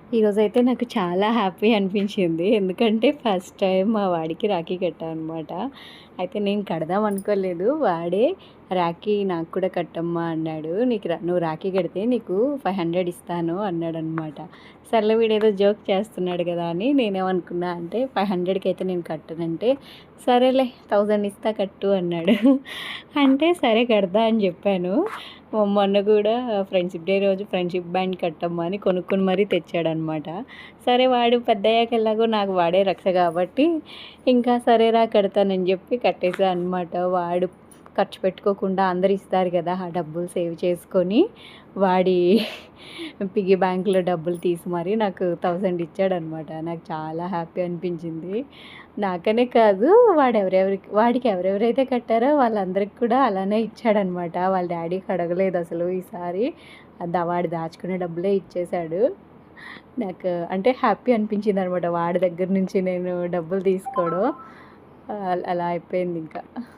ఈరోజైతే నాకు చాలా హ్యాపీ అనిపించింది. ఎందుకంటే ఫస్ట్ టైమ్ మా వాడికి రాఖీ కట్టా అనమాట. అయితే నేను కడదాం అనుకోలేదు. వాడే రాఖీ నాకు కూడా కట్టమ్మా అన్నాడు. నువ్వు రాఖీ కడితే నీకు 500 ఇస్తాను అన్నాడనమాట. సర్లే వీడేదో జోక్ చేస్తున్నాడు కదా అని నేనేమనుకున్నా అంటే 500కి అయితే నేను కట్టనంటే, సరేలే 1000 ఇస్తా కట్టు అన్నాడు. అంటే సరే కడతా అని చెప్పాను. మొన్న కూడా ఫ్రెండ్షిప్ డే రోజు ఫ్రెండ్షిప్ బ్యాండ్ కట్టమ్మా అని కొనుక్కొని మరీ తెచ్చాడనమాట. సరే వాడు పెద్దయ్యాక ఎలాగో నాకు వాడే రక్ష కాబట్టి ఇంకా సరేరా కడతానని చెప్పి కట్టేసా అనమాట. వాడు ఖర్చు పెట్టుకోకుండా అందరు ఇస్తారు కదా ఆ డబ్బులు సేవ్ చేసుకొని వాడి పిగ్గీ బ్యాంక్లో డబ్బులు తీసి మరీ నాకు 1000 ఇచ్చాడనమాట. నాకు చాలా హ్యాపీ అనిపించింది. నాకనే కాదు వాడికి ఎవరెవరైతే కట్టారో వాళ్ళందరికి కూడా అలానే ఇచ్చాడనమాట. వాళ్ళ డ్యాడీకి అడగలేదు అసలు ఈసారి. వాడు దాచుకునే డబ్బులే ఇచ్చేశాడు. నాకు అంటే హ్యాపీ అనిపించిందనమాట. వాడి దగ్గర నుంచి నేను డబ్బులు తీసుకోవడం. అలా అయిపోయింది ఇంకా.